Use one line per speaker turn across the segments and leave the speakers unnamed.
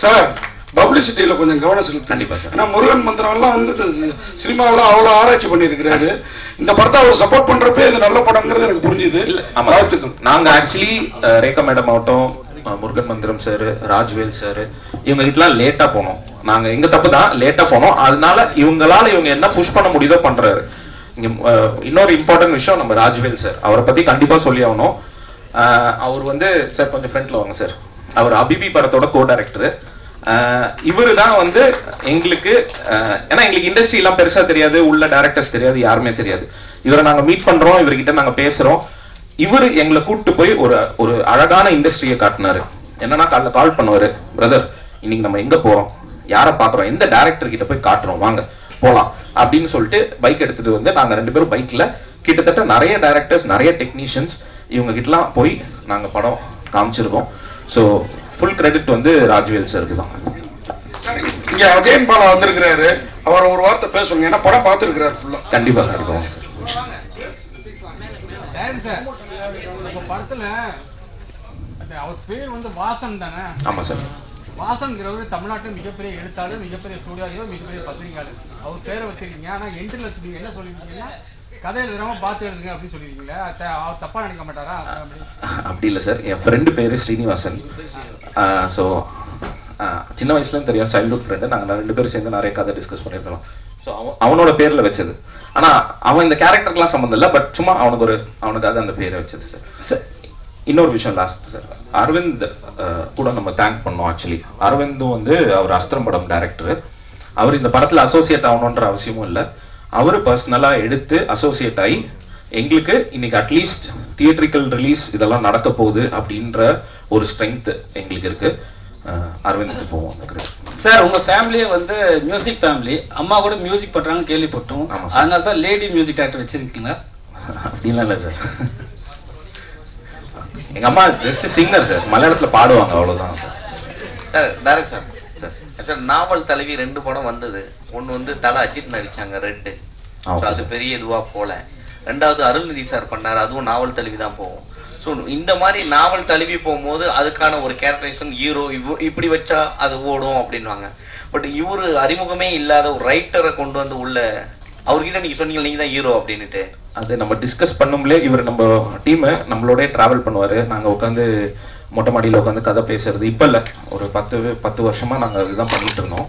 Sir பப்ளிசிட்டியில் கொஞ்சம் கவனம் செலுத்து.
கண்டிப்பாக சார்.
ஏன்னா முருகன் மந்திரம்லாம் வந்து சினிமாவில் அவ்வளோ ஆராய்ச்சி பண்ணியிருக்கிறாரு. இந்த படத்தை அவர் சப்போர்ட் பண்ணுறப்பே இது நல்ல படங்கிறது எனக்கு புரிஞ்சுது.
வாழ்த்துக்கள். நாங்கள் ஆக்சுவலி ரேகா மேடம் ஆகட்டும், முருகன் மந்திரம் சார், ராஜ்வேல் சார், இவங்க கிட்டலாம் லேட்டாக போனோம். நாங்கள் எங்கள் தப்பு தான், லேட்டாக போனோம். அதனால இவங்க என்ன புஷ் பண்ண முடியுதோ பண்ணுறாரு. இங்கே இன்னொரு இம்பார்ட்டன்ட் விஷயம், நம்ம ராஜ்வேல் சார் அவரை பற்றி கண்டிப்பாக சொல்லி ஆகணும். அவர் வந்து சார் கொஞ்சம் ஃப்ரண்ட்டில் வாங்க சார். அவர் அபிபி படத்தோட கோ டைரக்டர். இவரு தான் வந்து எங்களுக்கு, ஏன்னா எங்களுக்கு இண்டஸ்ட்ரி எல்லாம் பெருசா தெரியாது, உள்ள டைரக்டர்ஸ் தெரியாது, யாருமே தெரியாது. இவரை நாங்க மீட் பண்றோம், இவர்கிட்ட நாங்க பேசுறோம். இவரு எங்களை கூப்பிட்டு போய் ஒரு அழகான இண்டஸ்ட்ரியை காட்டினாரு. என்னன்னா காலைல கால் பண்ணுவாரு, பிரதர் இன்னைக்கு நம்ம எங்க போறோம், யாரை பாக்குறோம், எந்த டைரக்டர் கிட்ட போய் காட்டுறோம், வாங்க போலாம் அப்படின்னு சொல்லிட்டு பைக் எடுத்துட்டு வந்து நாங்க 2 பேரும் பைக்ல கிட்டத்தட்ட நிறைய டைரக்டர்ஸ், நிறைய டெக்னீஷியன்ஸ் இவங்க கிட்டலாம் போய் நாங்க படம் காமிச்சிருக்கோம். ஸோ ஃபுல் கிரெடிட் வந்து ராஜ்வேல் சாருக்கு தான்.
இங்க அஜயன் பாலா வந்திருக்கிறாரு, அவர் ஒரு வார்த்தை பேசுவாங்க, ஏன்னா படம் பார்த்துருக்கிறாரு ஃபுல்லா.
கண்டிப்பாக கண்டிப்பாக சார்.
படத்துல அவர் பேர் வந்து வாசன் தானே?
ஆமா சார்.
வாசன்கிறவர் தமிழ்நாட்டில் மிகப்பெரிய எழுத்தாளர், மிகப்பெரிய ஸ்டூடியோ, மிகப்பெரிய பத்திரிகையாளர். அவர் பேரை வச்சிருக்கீங்க. ஆனா எண்டில் வச்சிருக்கீங்க, என்ன சொல்லிருக்கீங்கன்னா கதை எழுதுறவங்க பார்த்து எழுதுங்க அப்படின்னு சொல்லியிருக்கீங்களா? அவர் தப்பா நினைக்க மாட்டாரா?
அப்படி இல்லை சார். என் ஃப்ரெண்டு பேரு ஸ்ரீனிவாசன். ஸோ சின்ன வயசுலேயும் தெரியும், சைல்ட்ஹுட் ஃப்ரெண்டு. நாங்கள் 2 பேரும் சேர்ந்து நிறைய கதை டிஸ்கஸ் பண்ணியிருக்கோம். ஸோ அவனோட பேரில் வச்சது. ஆனால் அவன் இந்த கேரக்டருக்குலாம் சம்மந்தம் இல்லை, பட் சும்மா அவனுக்காக அந்த பேரை வச்சது சார். சார் இன்னொரு விஷயம் லாஸ்ட் சார், அரவிந்த் கூட நம்ம தேங்க் பண்ணோம். ஆக்சுவலி அரவிந்தும் வந்து அவர் அஸ்திரம் படம் டைரக்டர். அவர் இந்த படத்தில் அசோசியேட் ஆகணுன்ற அவசியமும் இல்லை. அவர் பர்சனலாக எடுத்து அசோசியேட் ஆகி எங்களுக்கு இன்னைக்கு அட்லீஸ்ட் தியேட்ரிக்கல் ரிலீஸ் இதெல்லாம் நடக்க போகுது அப்படின்ற ஒரு ஸ்ட்ரென்த் எங்களுக்கு இருக்கு. அரவிந்த் போவோம்
சார். உங்க ஃபேமிலியே வந்து மியூசிக் ஃபேமிலி, அம்மா கூட மியூசிக் பண்றாங்க கேள்விப்பட்டோம். அதனால தான் லேடி மியூசிக் டைரக்டர் வச்சிருக்கீங்களா?
அப்படின்லாம் இல்லை சார். எங்க அம்மா ஜஸ்ட் சிங்கர் சார், மலையாளத்தில் பாடுவாங்க, அவ்வளோதான்
சார். Direct sir. சார் நாவல் தலைவி 2 படம் வந்தது. ஒன்று வந்து தலை அஜித் நடிச்சாங்க, ரெட்டு. அது பெரிய இதுவா போல. 2வது அருள்நிதி சார் பண்ணார், அதுவும் நாவல் தலைவி தான் போகும். ஸோ இந்த மாதிரி நாவல் தழுவி போகும்போது அதுக்கான ஒரு கேரக்டரைசேஷன், ஹீரோ இப்படி வச்சா அது ஓடும் அப்படின்வாங்க. பட் இவர் அறிமுகமே இல்லாத ஒரு ரைட்டரை கொண்டு வந்து உள்ள அவர்கிட்ட நீங்க சொன்னீங்க நீங்க தான் ஹீரோ அப்படின்னுட்டு,
அது நம்ம டிஸ்கஸ் பண்ணும்போதே இவர் நம்ம டீமு நம்மளோடய ட்ராவல் பண்ணுவார். நாங்கள் உட்காந்து மொட்டை மாடியில் உட்காந்து கதை பேசுறது இப்போ இல்லை, ஒரு 10 வருஷமாக நாங்கள் இதுதான் பண்ணிட்டு இருந்தோம்.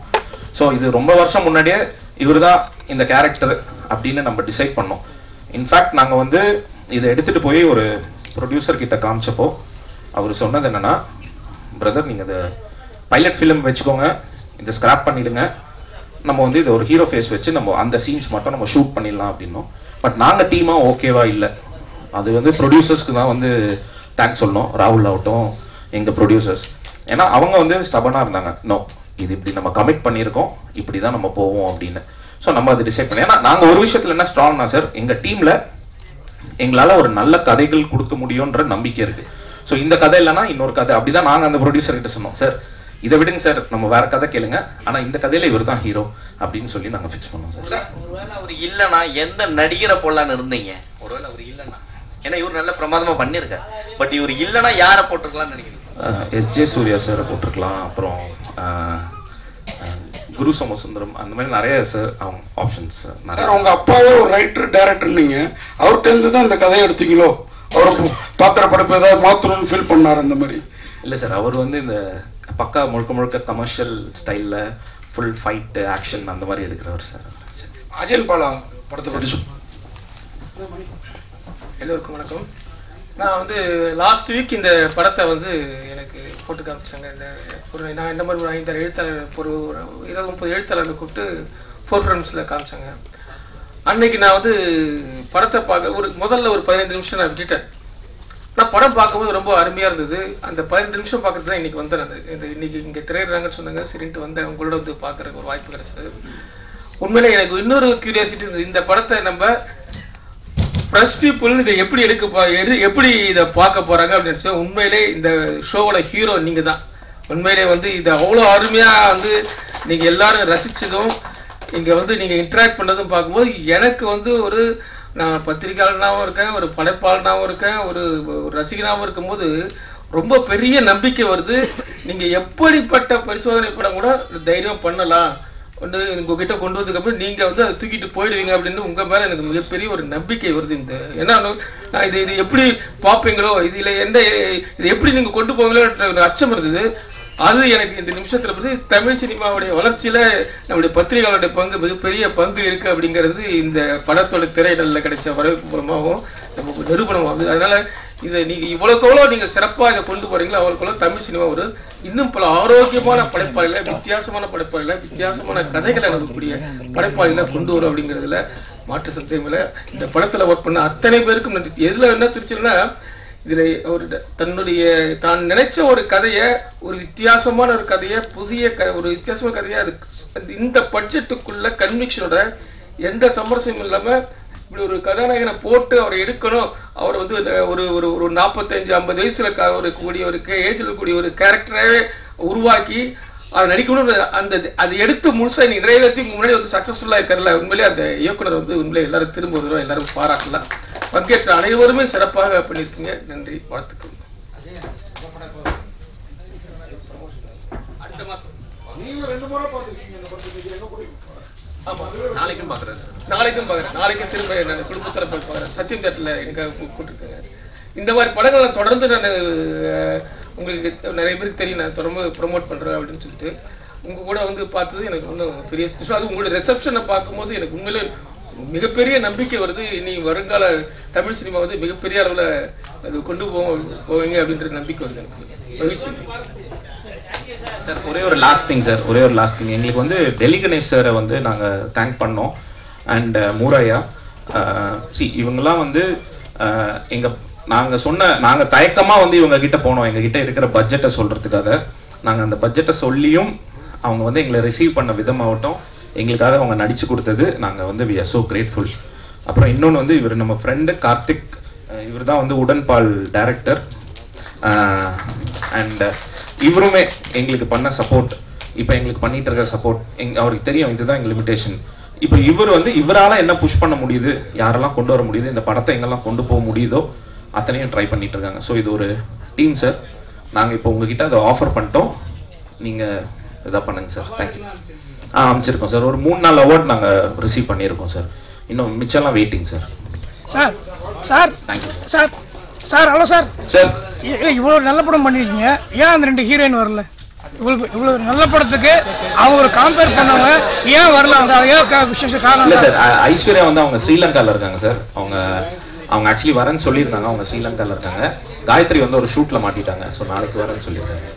ஸோ இது ரொம்ப வருஷம் முன்னாடியே இவர் தான் இந்த கேரக்டர் அப்படின்னு நம்ம டிசைட் பண்ணோம். இன்ஃபேக்ட் நாங்கள் வந்து இதை எடுத்துகிட்டு போய் ஒரு ப்ரொடியூசர் கிட்ட காமிச்சப்போ அவர் சொன்னது என்னன்னா, பிரதர் நீங்கள் இந்த பைலட் ஃபிலிம் வச்சுக்கோங்க, இதை ஸ்கிராப் பண்ணிடுங்க, நம்ம வந்து இது ஒரு ஹீரோ ஃபேஸ் வச்சு நம்ம அந்த சீன்ஸ் மட்டும் நம்ம ஷூட் பண்ணிடலாம் அப்படின்னோம். பட் நாங்கள் டீமாக ஓகேவா இல்லை, அது வந்து ப்ரொடியூசர்ஸ்க்கு தான் வந்து தேங்க்ஸ் சொல்லணும், ராகுல் ஆகட்டும் எங்கள் ப்ரொடியூசர்ஸ். ஏன்னா அவங்க வந்து ஸ்டபனாக இருந்தாங்க, நோ இது இப்படி நம்ம கமிட் பண்ணியிருக்கோம், இப்படி தான் நம்ம போவோம் அப்படின்னு. ஸோ நம்ம அதை டிசைட் பண்ணி, ஏன்னா நாங்கள் ஒரு விஷயத்தில் என்ன ஸ்ட்ராங்னா சார், எங்கள் டீமில் எங்களால் ஒரு நல்ல கதைகள் கொடுக்க முடியுன்ற நம்பிக்கை இருக்குது. ஸோ இந்த கதை இல்லைன்னா இன்னொரு கதை, அப்படிதான் நாங்கள் அந்த ப்ரொடியூசர்கிட்ட சொன்னோம், சார் இதை விடுங்க சார், நம்ம வேற கதை கேளுங்க, ஆனால் இந்த கதையில் இவர் தான் ஹீரோ அப்படின்னு சொல்லி நாங்கள் ஃபிக்ஸ் பண்ணோம் சார்.
ஒருவேளை அவர் இல்லைன்னா எந்த நடிகரை போடலான்னு இருந்தீங்க? ஒருவேளை அவர் இல்லைன்னா, ஏன்னா இவர் நல்ல பிரமாதமாக பண்ணியிருக்கார், பட் இவர் இல்லைன்னா யாரை போட்டிருக்கலாம்னு நினைக்கிறீங்க?
எஸ்ஜே சூர்யா சாரை போட்டிருக்கலாம், அப்புறம் குரு சோமசுந்தரம், அந்த மாதிரி நிறைய சார் அவங்க ஆப்ஷன்ஸ்.
சார் உங்க அப்பாவே ஒரு ரைட்டர் டைரக்டர், நீங்க அவர்கிட்ட இருந்து தான் இந்த கதையை எடுத்தீங்களோ? அவர் பாத்திர படைப்பு ஏதாவது மாத்தணும்னு ஃபீல் பண்ணார் அந்த மாதிரி?
இல்லை சார், அவர் வந்து இந்த பக்கா முழுக்க கமர்ஷியல் ஸ்டைலில் ஃபுல் ஃபைட்டு ஆக்ஷன் அந்த மாதிரி எடுக்கிறவர் சார்.
அஜயன் பாலா படத்தை பற்றி
எல்லோருக்கும் வணக்கம். நான் வந்து லாஸ்ட் வீக் இந்த படத்தை வந்து எனக்கு போட்டு காமிச்சாங்க. நான் இந்த மாதிரி ஒரு 5 எழுத்தாளர், ஒரு 20-30 எழுத்தாளர்களை கூப்பிட்டு 4 ஃபிலிம்ஸில் காமிச்சாங்க. அன்னைக்கு நான் வந்து படத்தை பார்க்க முதல்ல ஒரு 15 நிமிஷம் நான் விட்டுட்டேன். நான் படம் பார்க்கும்போது ரொம்ப அருமையாக இருந்தது. அந்த 15 நிமிஷம் பார்க்கறது தான் இன்றைக்கி வந்தேன். நான் இன்னைக்கு இங்கே திரையிடுறாங்கன்னு சொன்னாங்க, சரின்ட்டு வந்தேன், உங்களோட வந்து பார்க்குறதுக்கு ஒரு வாய்ப்பு கிடைச்சது. உண்மையிலே எனக்கு இன்னொரு கியூரியாசிட்டி இருந்தது, இந்த படத்தை நம்ம ப்ரெஸ் பீப்புள் இதை எப்படி எப்படி இதை பார்க்க போகிறாங்க அப்படின்னு நினச்சேன். உண்மையிலே இந்த ஷோவோட ஹீரோ நீங்கள் தான். உண்மையிலே வந்து இதை அவ்வளோ அருமையாக வந்து நீங்கள் எல்லாரும் ரசித்ததும் இங்கே வந்து நீங்கள் இன்ட்ராக்ட் பண்ணதும் பார்க்கும்போது எனக்கு வந்து நான் பத்திரிகையாளனாகவும் இருக்கேன், ஒரு படைப்பாளனாகவும் இருக்கேன், ஒரு ரசிகனாகவும் இருக்கும்போது ரொம்ப பெரிய நம்பிக்கை வருது. நீங்கள் எப்படிப்பட்ட பரிசோதனை படம் கூட தைரியம் பண்ணலாம், வந்து உங்ககிட்ட கொண்டு வந்ததுக்கப்புறம் நீங்கள் வந்து அதை தூக்கிட்டு போயிடுவீங்க அப்படின்னு உங்கள் மேலே எனக்கு மிகப்பெரிய ஒரு நம்பிக்கை வருது. இந்த ஏன்னா நான் இது எப்படி பார்ப்பீங்களோ, இதில் எந்த இது எப்படி நீங்கள் கொண்டு போவீங்களோன்ற ஒரு அச்சம் இருந்தது. அது எனக்கு இந்த நிமிஷத்தில் பற்றி தமிழ் சினிமாவுடைய வளர்ச்சியில் நம்முடைய பத்திரிகைகளுடைய பங்கு மிகப்பெரிய பங்கு இருக்குது அப்படிங்கிறது இந்த படத்தோட திரையிடலில் கிடைச்ச வரவேற்பு மூலமாகவும் நமக்கு நிரூபணமாகுது. அதனால் இதை நீங்கள் இவ்வளோக்கெவ்வளோ நீங்கள் சிறப்பாக இதை கொண்டு போகிறீங்களோ அவ்வளோக்கெவ்வளோ தமிழ் சினிமா ஒரு இன்னும் பல ஆரோக்கியமான படைப்பாளிகளை, வித்தியாசமான படைப்பாளிகளை, வித்தியாசமான கதைகளை அனுப்பக்கூடிய படைப்பாளிகளை கொண்டு வரும் அப்படிங்கிறதுல மாற்று சந்தேகமில்லை. இந்த படத்தில் ஒர்க் பண்ண அத்தனை பேருக்கும் நன்றி. எதில் என்ன திருச்சின்னா, இதில் ஒரு தான் நினைச்ச ஒரு கதையை, ஒரு வித்தியாசமான ஒரு கதையை, ஒரு வித்தியாசமான கதையை அது இந்த பட்ஜெட்டுக்குள்ள கன்விக்ஷனோட எந்த சமரசமும் இல்லாமல் இப்படி ஒரு கதாநாயகனை போட்டு அவரை எடுக்கணும், அவர் வந்து ஒரு ஒரு ஒரு 45-50 வயசுல ஒரு கூடிய ஒரு ஏஜில் கூடிய ஒரு கேரக்டராகவே உருவாக்கி அதை நடிக்கணும். அதை எடுத்து முழுசாக நீங்கள் நிறைவேற்றி முன்னாடி வந்து சக்ஸஸ்ஃபுல்லாக இருக்கிறல. உண்மையிலே அந்த இயக்குனர் வந்து உண்மையிலே எல்லாரும் திரும்ப வருவோம், எல்லாரும் பாராட்டலாம். பங்கேற்ற அனைவருமே சிறப்பாக பண்ணியிருக்கீங்க. நன்றி, வாழ்த்துக்கள். அடுத்த மாதம்
நாளைக்கும் பார்க்குறேன்.
நாளைக்கும் திரும்ப நான் குடும்பத்தில் போய் பார்க்குறேன். சத்தியம் தேட்டரில் எனக்காக கூப்பிட்டுருக்கேங்க. இந்த மாதிரி படங்களை தொடர்ந்து நான் உங்களுக்கு நிறைய பேருக்கு தெரியும், நான் தொடர்ந்து ப்ரொமோட் பண்ணுறேன் அப்படின்னு சொல்லிட்டு உங்கள் கூட வந்து பார்த்தது எனக்கு இன்னும் பெரிய ஸ்பெஷல். அது உங்களோட ரிசப்ஷனை பார்க்கும்போது எனக்கு உண்மையிலே மிகப்பெரிய நம்பிக்கை வருது. இனி வருங்கால தமிழ் சினிமா வந்து மிகப்பெரிய அளவில் அது கொண்டு போவீங்க அப்படின்ற நம்பிக்கை வருது எனக்கு. மகிழ்ச்சி
சார். ஒரே ஒரு லாஸ்ட் திங் எங்களுக்கு வந்து டெல்லி கணேஷ் சாரை வந்து நாங்கள் தேங்க் பண்ணோம். அண்ட் மூரையா இவங்கெல்லாம் வந்து நாங்கள் தயக்கமாக வந்து இவங்க கிட்ட போனோம், எங்ககிட்ட இருக்கிற பட்ஜெட்டை சொல்கிறதுக்காக. நாங்கள் அந்த பட்ஜெட்டை சொல்லியும் அவங்க வந்து எங்களை ரிசீவ் பண்ண விதமாகட்டும், எங்களுக்காக அவங்க நடித்து கொடுத்தது நாங்கள் வந்து வி ஆர் ஸோ கிரேட்ஃபுல். அப்புறம் இன்னொன்று வந்து இவர் நம்ம ஃப்ரெண்டு கார்த்திக், இவர் தான் வந்து உடன்பால் டைரக்டர். அண்ட் இவருமே எங்களுக்கு பண்ண சப்போர்ட், இப்போ எங்களுக்கு பண்ணிட்டு இருக்கிற சப்போர்ட் அவருக்கு தெரியும் இதுதான் எங்கள் லிமிடேஷன். இப்போ இவர் வந்து இவரால் என்ன புஷ் பண்ண முடியுது, யாரெல்லாம் கொண்டு வர முடியுது, இந்த படத்தை எங்கெல்லாம் கொண்டு போக முடியுதோ அத்தனையும் ட்ரை பண்ணிட்டு இருக்காங்க. ஸோ இது ஒரு டீம் சார். நாங்கள் இப்போ உங்ககிட்ட அதை ஆஃபர் பண்ணிட்டோம், நீங்கள் இதாக பண்ணுங்க சார். தேங்க்யூ. அமைச்சிருக்கோம் சார். ஒரு 3-4 அவார்ட் நாங்கள் ரிசீவ் பண்ணியிருக்கோம் சார். இன்னும் மிச்சம்லாம் waiting sir.
Thank you
sir. Hello sir.
Sir
இவ்வளோ நல்ல படம் பண்ணியிருக்கீங்க, ஏன் அந்த 2 ஹீரோயின் வரல? இவ்வளோ நல்ல படத்துக்கு அவங்க ஒரு கம்பேர் பண்ணவங்க ஏன் வரல? அந்த விசேஷ காரணம்
இல்லை சார். ஐஸ்வர்யா வந்து அவங்க ஸ்ரீலங்காவில் இருக்காங்க சார். அவங்க ஆக்சுவலி வரேன்னு சொல்லியிருந்தாங்க, அவங்க ஸ்ரீலங்காவில் இருக்காங்க. காயத்ரி வந்து ஒரு ஷூட்டில் மாட்டிட்டாங்க. ஸோ நாளைக்கு வரேன்னு சொல்லியிருக்காங்க.